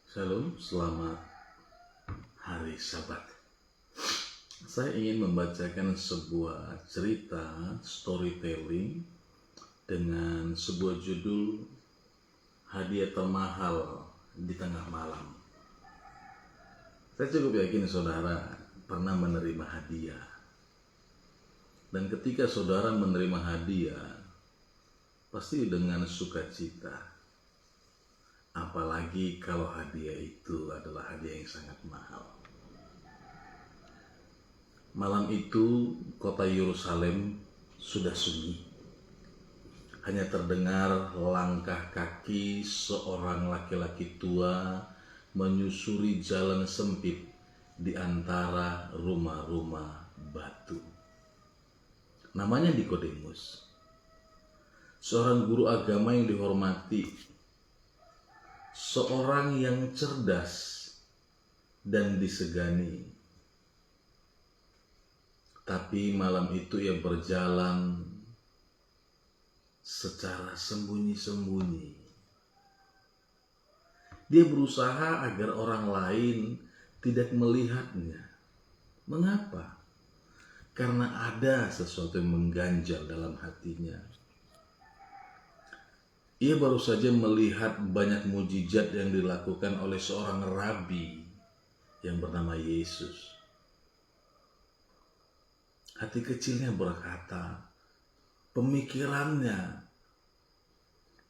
Shalom, selamat hari Sabat. Saya ingin membacakan sebuah cerita storytelling dengan sebuah judul Hadiah Termahal di Tengah Malam. Saya cukup yakin saudara pernah menerima hadiah. Dan ketika saudara menerima hadiah, pasti dengan sukacita. Apalagi kalau hadiah itu adalah hadiah yang sangat mahal. Malam itu kota Yerusalem sudah sunyi. Hanya terdengar langkah kaki seorang laki-laki tua menyusuri jalan sempit di antara rumah-rumah batu. Namanya Nikodemus, seorang guru agama yang dihormati, seorang yang cerdas dan disegani. Tapi malam itu ia berjalan secara sembunyi-sembunyi. Dia berusaha agar orang lain tidak melihatnya. Mengapa? Karena ada sesuatu yang mengganjal dalam hatinya. Ia baru saja melihat banyak mujizat yang dilakukan oleh seorang rabi yang bernama Yesus. Hati kecilnya berkata, pemikirannya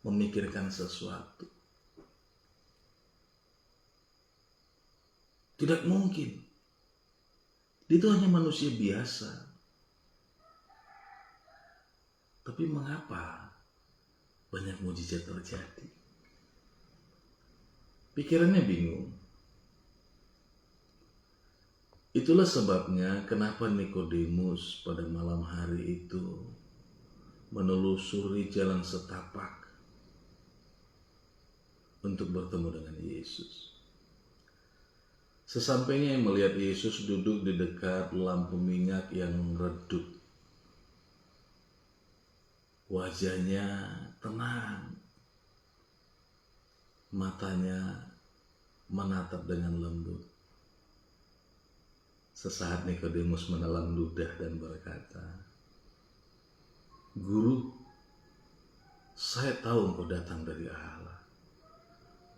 memikirkan sesuatu. Tidak mungkin. Dia itu hanya manusia biasa. Tapi mengapa banyak mujizat terjadi? Pikirannya bingung. Itulah sebabnya kenapa Nikodemus pada malam hari itu menelusuri jalan setapak untuk bertemu dengan Yesus. Sesampainya melihat Yesus duduk di dekat lampu minyak yang redup, wajahnya tenang, matanya menatap dengan lembut. Sesaat Nikodemus menelan ludah dan berkata, "Guru, saya tahu engkau datang dari Allah.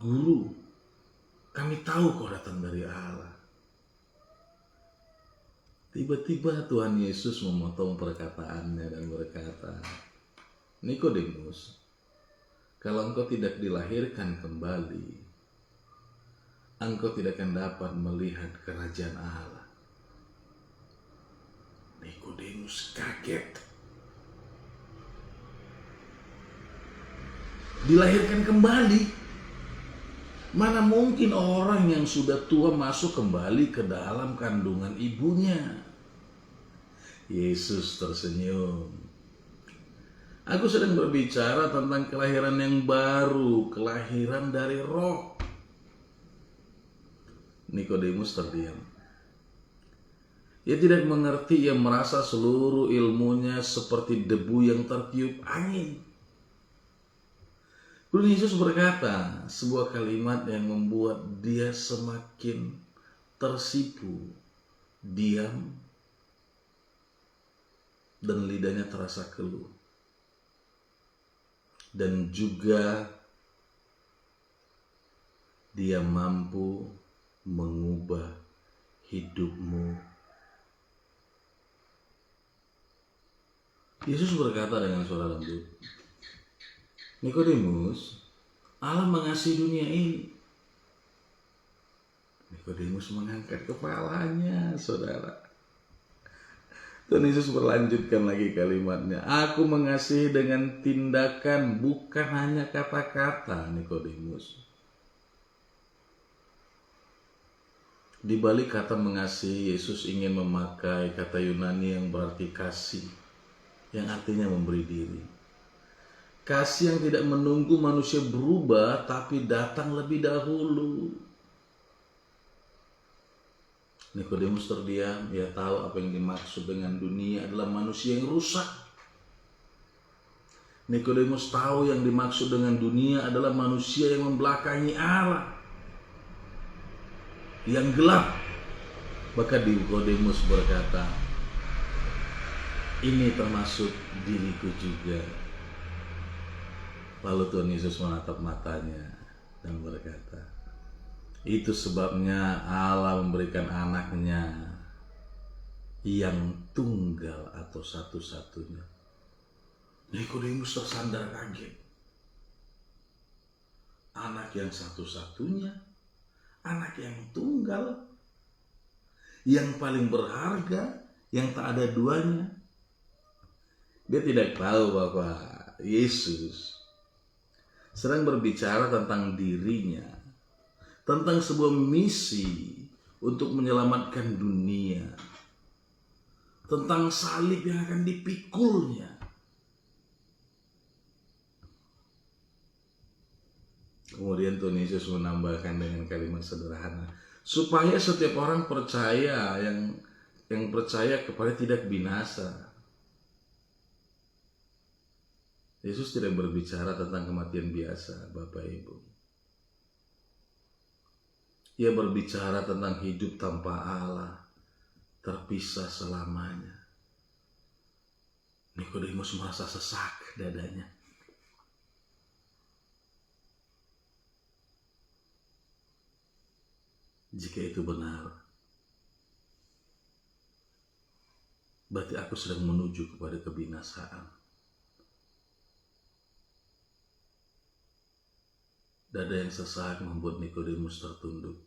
Guru, kami tahu kau datang dari Allah." Tiba-tiba Tuhan Yesus memotong perkataannya dan berkata, "Nikodemus, kalau engkau tidak dilahirkan kembali, engkau tidak akan dapat melihat kerajaan Allah." Nikodemus kaget. Dilahirkan kembali? Mana mungkin orang yang sudah tua masuk kembali ke dalam kandungan ibunya? Yesus tersenyum. Aku sedang berbicara tentang kelahiran yang baru, kelahiran dari roh. Nikodemus terdiam. Ia tidak mengerti, ia merasa seluruh ilmunya seperti debu yang tertiup angin. Kemudian Yesus berkata sebuah kalimat yang membuat dia semakin tersipu, diam, dan lidahnya terasa keluh. Dan juga dia mampu mengubah hidupmu. Yesus berkata dengan suara lembut, "Nikodemus, Allah mengasihi dunia ini." Nikodemus mengangkat kepalanya, saudara. Dan Yesus berlanjutkan lagi kalimatnya, "Aku mengasihi dengan tindakan, bukan hanya kata-kata." Nikodemus. Di balik kata mengasihi, Yesus ingin memakai kata Yunani yang berarti kasih, yang artinya memberi diri. Kasih yang tidak menunggu manusia berubah, tapi datang lebih dahulu. Nikodemus terdiam. Ia tahu apa yang dimaksud dengan dunia adalah manusia yang rusak. Nikodemus tahu yang dimaksud dengan dunia adalah manusia yang membelakangi Allah. yang gelap. Maka Nikodemus berkata, ini termasuk diriku juga. Lalu Tuhan Yesus menatap matanya dan berkata, itu sebabnya Allah memberikan anaknya yang tunggal atau satu-satunya. Nikodemus tersandar kaget. Anak yang satu-satunya, anak yang tunggal, yang paling berharga, yang tak ada duanya. Dia tidak tahu bahwa Yesus sedang berbicara tentang dirinya, tentang sebuah misi untuk menyelamatkan dunia, tentang salib yang akan dipikulnya. Kemudian Tuhan Yesus menambahkan dengan kalimat sederhana, supaya setiap orang percaya, yang percaya kepada tidak binasa. Yesus tidak berbicara tentang kematian biasa, Bapak Ibu. Ia berbicara tentang hidup tanpa Allah, terpisah selamanya. Nikodemus merasa sesak dadanya. Jika itu benar, berarti aku sedang menuju kepada kebinasaan. Dada yang sesak membuat Nikodemus tertunduk.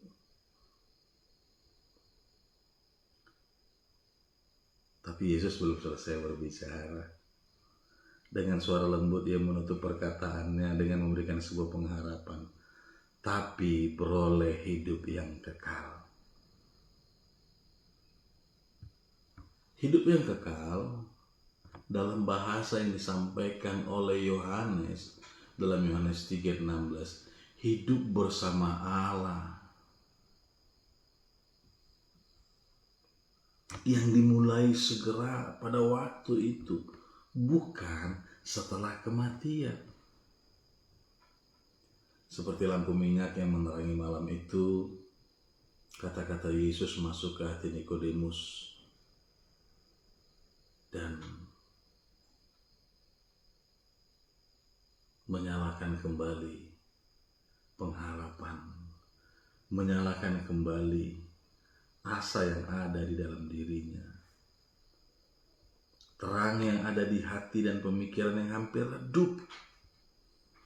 Tapi Yesus belum selesai berbicara. Dengan suara lembut ia menutup perkataannya dengan memberikan sebuah pengharapan. Tapi beroleh hidup yang kekal. Hidup yang kekal dalam bahasa yang disampaikan oleh Yohanes dalam Yohanes 3:16, hidup bersama Allah yang dimulai segera pada waktu itu, bukan setelah kematian. Seperti lampu minyak yang menerangi malam itu, kata-kata Yesus masuk ke hati Nikodemus dan menyalakan kembali pengharapan, menyalakan kembali asa yang ada di dalam dirinya, terang yang ada di hati dan pemikiran yang hampir redup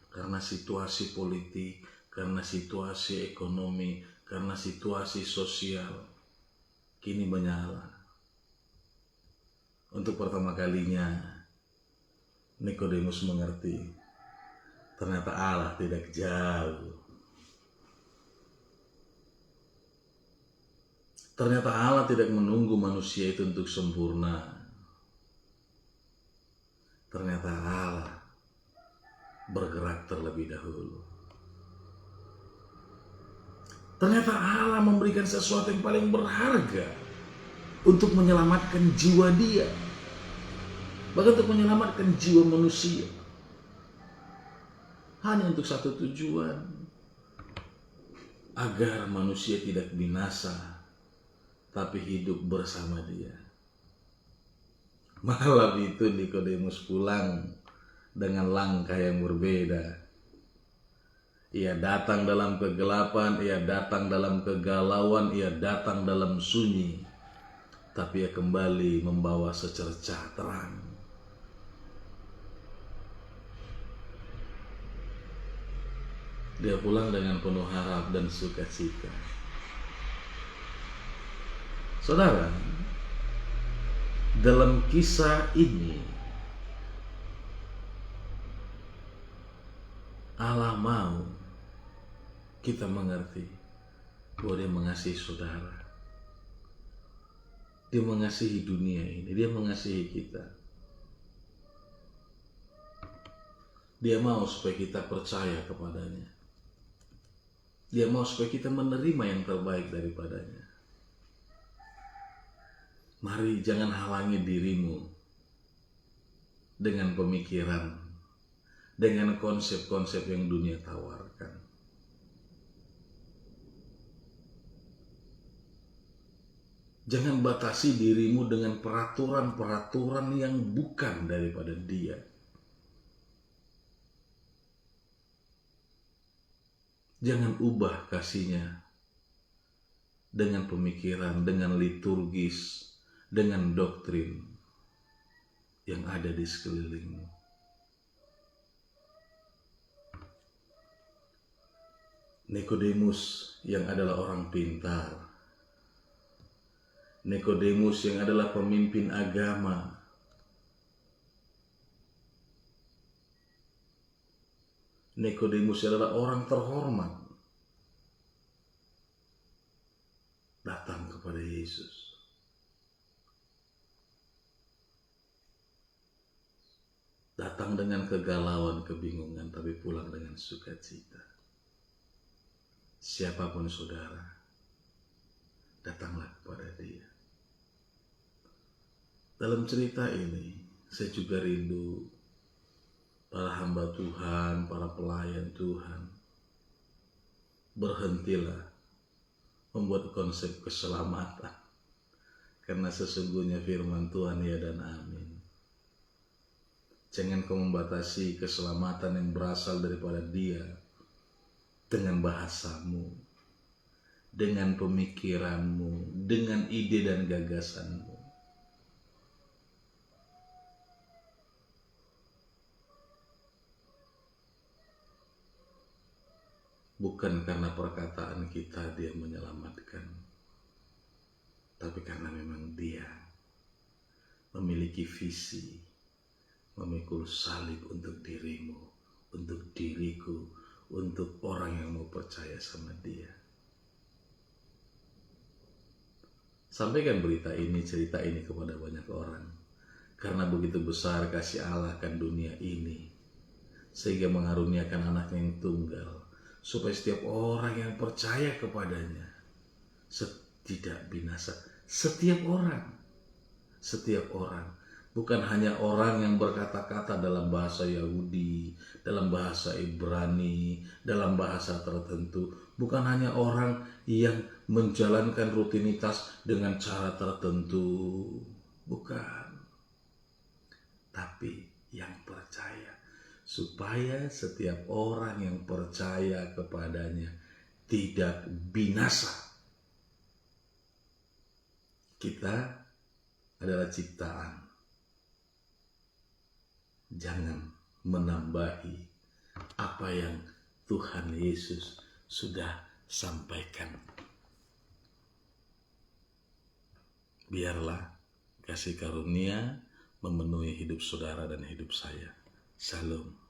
karena situasi politik, karena situasi ekonomi, karena situasi sosial, kini menyala. Untuk pertama kalinya, Nikodemus mengerti, ternyata Allah tidak jauh. Ternyata Allah tidak menunggu manusia itu untuk sempurna. Ternyata Allah bergerak terlebih dahulu. Ternyata Allah memberikan sesuatu yang paling berharga untuk menyelamatkan jiwa dia, bahkan untuk menyelamatkan jiwa manusia, hanya untuk satu tujuan, agar manusia tidak binasa tapi hidup bersama dia. Malam itu Nikodemus pulang dengan langkah yang berbeda. Ia datang dalam kegelapan, ia datang dalam kegalauan, ia datang dalam sunyi. Tapi ia kembali membawa secercah terang. Dia pulang dengan penuh harap dan sukacita. Saudara, dalam kisah ini Allah mau kita mengerti bahwa Dia mengasihi saudara. Dia mengasihi dunia ini, Dia mengasihi kita. Dia mau supaya kita percaya kepadanya. Dia mau supaya kita menerima yang terbaik daripadanya. Mari jangan halangi dirimu dengan pemikiran, dengan konsep-konsep yang dunia tawarkan. Jangan batasi dirimu dengan peraturan-peraturan yang bukan daripada Dia. Jangan ubah kasih-Nya dengan pemikiran, dengan liturgis, dengan doktrin yang ada di sekelilingmu. Nikodemus yang adalah orang pintar, Nikodemus yang adalah pemimpin agama, Nikodemus adalah orang terhormat, datang kepada Yesus. Datang dengan kegalauan, kebingungan, tapi pulang dengan sukacita. Siapapun saudara, datanglah kepada Dia. Dalam cerita ini, saya juga rindu para hamba Tuhan, para pelayan Tuhan. Berhentilah membuat konsep keselamatan, karena sesungguhnya firman Tuhan ya dan amin. Jangan kau membatasi keselamatan yang berasal daripada Dia dengan bahasamu, dengan pemikiranmu, dengan ide dan gagasanmu. Bukan karena perkataan kita Dia menyelamatkan, tapi karena memang Dia memiliki visi, memikul salib untuk dirimu, untuk diriku, untuk orang yang mau percaya sama Dia. Sampaikan berita ini, cerita ini kepada banyak orang, karena begitu besar kasih Allah akan dunia ini, sehingga mengaruniakan anaknya yang tunggal, supaya setiap orang yang percaya kepadanya tidak binasa. Setiap orang, bukan hanya orang yang berkata-kata dalam bahasa Yahudi, dalam bahasa Ibrani, dalam bahasa tertentu, bukan hanya orang yang menjalankan rutinitas dengan cara tertentu, bukan, tapi yang percaya, supaya setiap orang yang percaya kepadanya tidak binasa. Kita adalah ciptaan. Jangan menambahi apa yang Tuhan Yesus sudah sampaikan. Biarlah kasih karunia memenuhi hidup saudara dan hidup saya. Shalom.